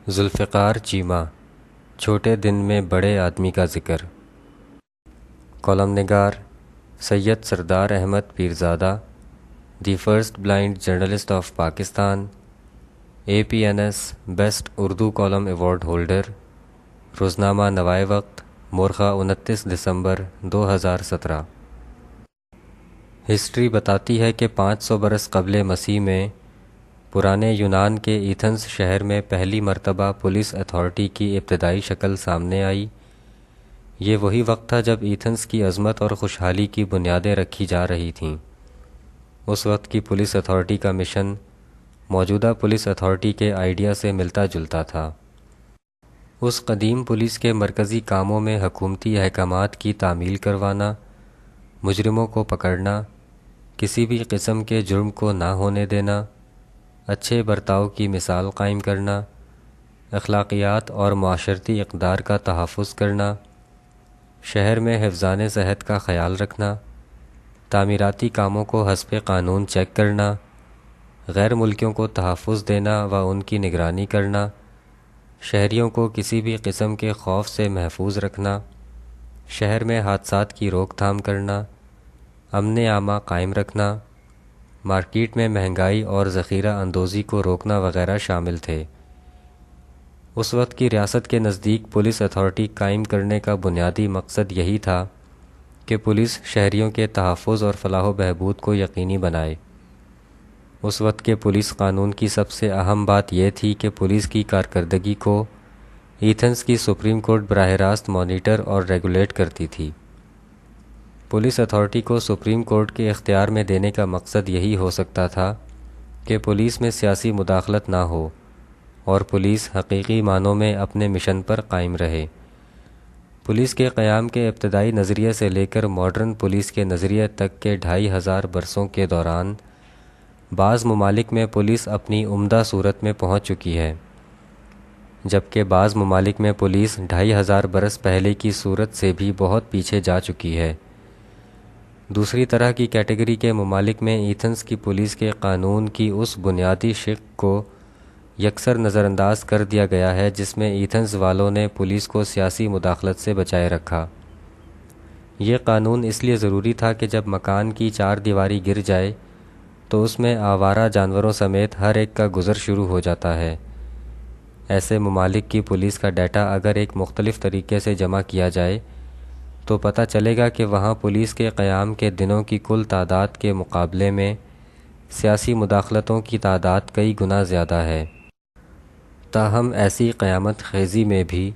ذوالفقار چیمہ، چھوٹے دن میں بڑے آدمی کا ذکر۔ کالم نگار Syed Sardar Ahmad Pirzada, the first blind journalist of Pakistan, APNS best Urdu column award holder, روزنامہ نوائے وقت، مورخہ 29 دسمبر 2017۔ ہسٹری بتاتی ہے کہ 500 برس قبل مسیح میں پرانے یونان کے ایتھنز شہر میں پہلی مرتبہ پولیس اتھارٹی کی ابتدائی شکل سامنے آئی۔ یہ وہی وقت تھا جب ایتھنز کی عظمت اور خوشحالی کی بنیادیں رکھی جا رہی تھیں۔ اس وقت کی پولیس اتھارٹی کا مشن موجودہ پولیس اتھارٹی کے آئیڈیا سے ملتا جلتا تھا۔ اس قدیم پولیس کے مرکزی کاموں میں حکومتی احکامات کی تعمیل کروانا، مجرموں کو پکڑنا، کسی بھی قسم کے جرم کو نہ ہونے دینا، اچھے برتاؤ کی مثال قائم کرنا، اخلاقیات اور معاشرتی اقدار کا تحفظ کرنا، شہر میں حفظان صحت کا خیال رکھنا، تعمیراتی کاموں کو حسب قانون چیک کرنا، غیر ملکیوں کو تحفظ دینا و ان کی نگرانی کرنا، شہریوں کو کسی بھی قسم کے خوف سے محفوظ رکھنا، شہر میں حادثات کی روک تھام کرنا، امن عامہ قائم رکھنا، مارکیٹ میں مہنگائی اور ذخیرہ اندوزی کو روکنا وغیرہ شامل تھے۔ اس وقت کی ریاست کے نزدیک پولیس اتھارٹی قائم کرنے کا بنیادی مقصد یہی تھا کہ پولیس شہریوں کے تحفظ اور فلاح و بہبود کو یقینی بنائے۔ اس وقت کے پولیس قانون کی سب سے اہم بات یہ تھی کہ پولیس کی کارکردگی کو ایتھنز کی سپریم کورٹ براہ راست مانیٹر اور ریگولیٹ کرتی تھی۔ پولیس اتھارٹی کو سپریم کورٹ کے اختیار میں دینے کا مقصد یہی ہو سکتا تھا کہ پولیس میں سیاسی مداخلت نہ ہو اور پولیس حقیقی معنوں میں اپنے مشن پر قائم رہے۔ پولیس کے قیام کے ابتدائی نظریے سے لے کر ماڈرن پولیس کے نظریے تک کے 2500 برسوں کے دوران بعض ممالک میں پولیس اپنی عمدہ صورت میں پہنچ چکی ہے، جبکہ بعض ممالک میں پولیس 2500 برس پہلے کی صورت سے بھی بہت پیچھے جا چکی ہے۔ دوسری طرح کی کیٹیگری کے ممالک میں ایتھنز کی پولیس کے قانون کی اس بنیادی شق کو یکسر نظر انداز کر دیا گیا ہے جس میں ایتھنز والوں نے پولیس کو سیاسی مداخلت سے بچائے رکھا۔ یہ قانون اس لیے ضروری تھا کہ جب مکان کی 4 دیواری گر جائے تو اس میں آوارہ جانوروں سمیت ہر ایک کا گزر شروع ہو جاتا ہے۔ ایسے ممالک کی پولیس کا ڈیٹا اگر ایک مختلف طریقے سے جمع کیا جائے تو پتہ چلے گا کہ وہاں پولیس کے قیام کے دنوں کی کل تعداد کے مقابلے میں سیاسی مداخلتوں کی تعداد کئی گنا زیادہ ہے۔ تاہم ایسی قیامت خیزی میں بھی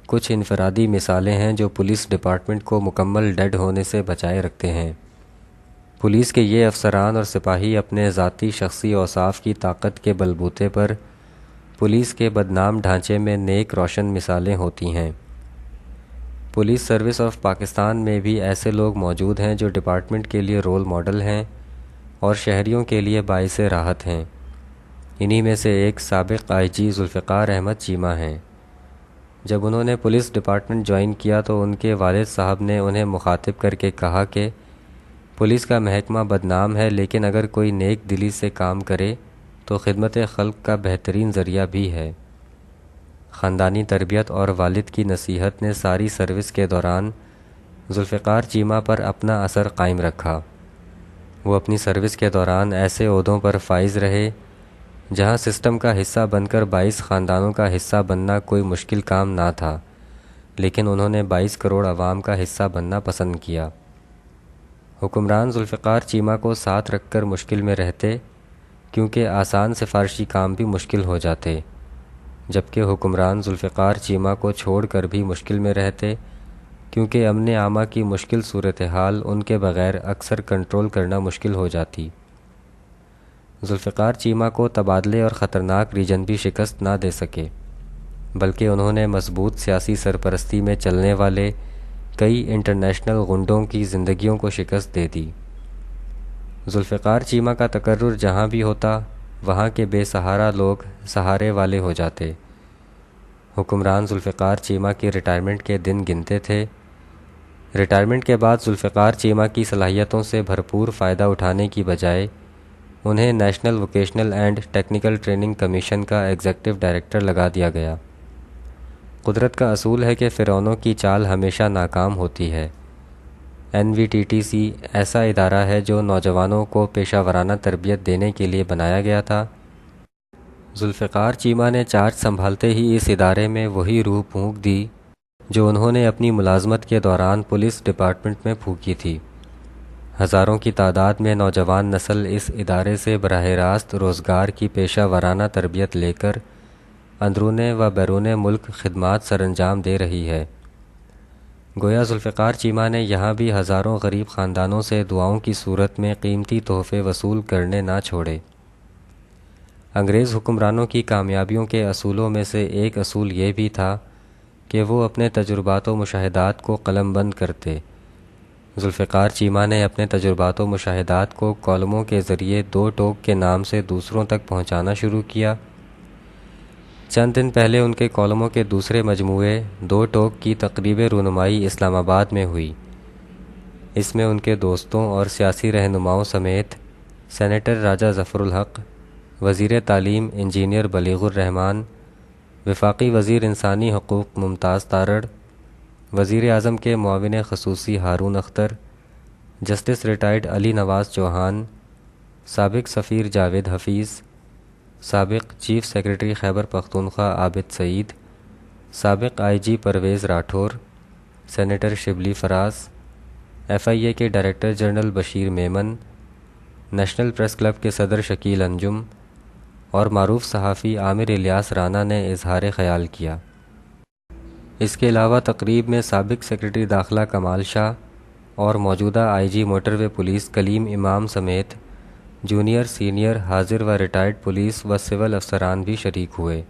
کچھ انفرادی مثالیں ہیں جو پولیس ڈپارٹمنٹ کو مکمل ڈیڈ ہونے سے بچائے رکھتے ہیں۔ پولیس کے یہ افسران اور سپاہی اپنے ذاتی شخصی اوصاف کی طاقت کے بلبوتے پر پولیس کے بدنام ڈھانچے میں نیک روشن مثالیں ہوتی ہیں۔ پولیس سروس آف پاکستان میں بھی ایسے لوگ موجود ہیں جو ڈپارٹمنٹ کے لیے رول ماڈل ہیں اور شہریوں کے لیے باعث راحت ہیں۔ انہی میں سے ایک سابق IG ذوالفقار احمد چیمہ ہیں۔ جب انہوں نے پولیس ڈپارٹمنٹ جوائن کیا تو ان کے والد صاحب نے انہیں مخاطب کر کے کہا کہ پولیس کا محکمہ بدنام ہے، لیکن اگر کوئی نیک دلی سے کام کرے تو خدمت خلق کا بہترین ذریعہ بھی ہے۔ خاندانی تربیت اور والد کی نصیحت نے ساری سروس کے دوران ذوالفقار چیمہ پر اپنا اثر قائم رکھا۔ وہ اپنی سروس کے دوران ایسے عہدوں پر فائز رہے جہاں سسٹم کا حصہ بن کر 22 خاندانوں کا حصہ بننا کوئی مشکل کام نہ تھا، لیکن انہوں نے 22 کروڑ عوام کا حصہ بننا پسند کیا۔ حکمران ذوالفقار چیمہ کو ساتھ رکھ کر مشکل میں رہتے کیونکہ آسان سفارشی کام بھی مشکل ہو جاتے، جبکہ حکمران ذوالفقار چیمہ کو چھوڑ کر بھی مشکل میں رہتے کیونکہ امن عامہ کی مشکل صورتحال ان کے بغیر اکثر کنٹرول کرنا مشکل ہو جاتی۔ ذوالفقار چیمہ کو تبادلے اور خطرناک ریجن بھی شکست نہ دے سکے، بلکہ انہوں نے مضبوط سیاسی سرپرستی میں چلنے والے کئی انٹرنیشنل غنڈوں کی زندگیوں کو شکست دے دی۔ ذوالفقار چیمہ کا تقرر جہاں بھی ہوتا وہاں کے بے سہارا لوگ سہارے والے ہو جاتے۔ حکمران ذوالفقار چیمہ کی ریٹائرمنٹ کے دن گنتے تھے۔ ریٹائرمنٹ کے بعد ذوالفقار چیمہ کی صلاحیتوں سے بھرپور فائدہ اٹھانے کی بجائے انہیں national vocational and technical training commission کا ایگزیکٹو ڈائریکٹر لگا دیا گیا۔ قدرت کا اصول ہے کہ فرعونوں کی چال ہمیشہ ناکام ہوتی ہے۔ NVTTC ایسا ادارہ ہے جو نوجوانوں کو پیشہ ورانہ تربیت دینے کے لیے بنایا گیا تھا۔ ذوالفقار چیمہ نے چارج سنبھالتے ہی اس ادارے میں وہی روح پھونک دی جو انہوں نے اپنی ملازمت کے دوران پولیس ڈپارٹمنٹ میں پھونکی تھی۔ ہزاروں کی تعداد میں نوجوان نسل اس ادارے سے براہ راست روزگار کی پیشہ ورانہ تربیت لے کر اندرون و بیرون ملک خدمات سر انجام دے رہی ہے۔ گویا ذوالفقار چیمہ نے یہاں بھی ہزاروں غریب خاندانوں سے دعاؤں کی صورت میں قیمتی تحفے وصول کرنے نہ چھوڑے۔ انگریز حکمرانوں کی کامیابیوں کے اصولوں میں سے ایک اصول یہ بھی تھا کہ وہ اپنے تجربات و مشاہدات کو قلم بند کرتے۔ ذوالفقار چیمہ نے اپنے تجربات و مشاہدات کو کالموں کے ذریعے دو ٹوک کے نام سے دوسروں تک پہنچانا شروع کیا۔ چند دن پہلے ان کے کالموں کے دوسرے مجموعے دو ٹوک کی تقریب رونمائی اسلام آباد میں ہوئی۔ اس میں ان کے دوستوں اور سیاسی رہنماؤں سمیت سینیٹر راجہ ظفر الحق، وزیر تعلیم انجینئر بلیغ الرحمان، وفاقی وزیر انسانی حقوق ممتاز تارڑ، وزیر اعظم کے معاون خصوصی ہارون اختر، جسٹس ریٹائرڈ علی نواز چوہان، سابق سفیر جاوید حفیظ، سابق چیف سیکرٹری خیبر پختونخوا عابد سعید، سابق IG Pervez Rathore, senator Shibli Faraz, FIA کے director general Bashir Memon, national press club کے صدر شکیل انجم اور معروف صحافی عامر الیاس رانا نے اظہار خیال کیا۔ اس کے علاوہ تقریب میں سابق سیکرٹری داخلہ کمال شاہ اور موجودہ IG موٹر وے پولیس کلیم امام سمیت جونیئر، سینئر، حاضر و ریٹائرڈ پولیس و سول افسران بھی شریک ہوئے۔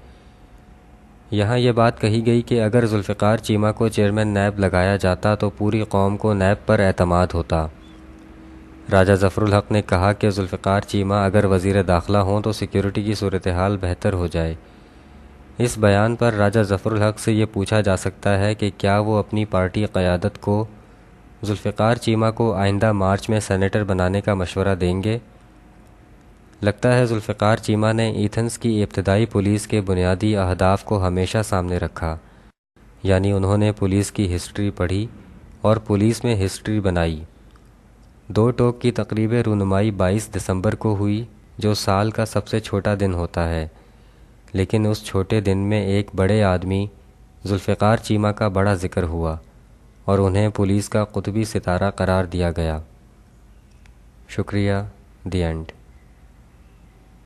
یہاں یہ بات کہی گئی کہ اگر ذوالفقار چیمہ کو چیئرمین نیب لگایا جاتا تو پوری قوم کو نیب پر اعتماد ہوتا۔ راجہ ظفر الحق نے کہا کہ ذوالفقار چیمہ اگر وزیر داخلہ ہوں تو سیکیورٹی کی صورتحال بہتر ہو جائے۔ اس بیان پر راجہ ظفر الحق سے یہ پوچھا جا سکتا ہے کہ کیا وہ اپنی پارٹی قیادت کو ذوالفقار چیمہ کو آئندہ مارچ میں سینیٹر بنانے کا مشورہ دیں گے؟ لگتا ہے ذوالفقار چیمہ نے ایتھنز کی ابتدائی پولیس کے بنیادی اہداف کو ہمیشہ سامنے رکھا، یعنی انہوں نے پولیس کی ہسٹری پڑھی اور پولیس میں ہسٹری بنائی۔ دو ٹوک کی تقریب رونمائی 22 دسمبر کو ہوئی، جو سال کا سب سے چھوٹا دن ہوتا ہے، لیکن اس چھوٹے دن میں ایک بڑے آدمی ذوالفقار چیمہ کا بڑا ذکر ہوا اور انہیں پولیس کا قطبی ستارہ قرار دیا گیا۔ شکریہ۔ The end.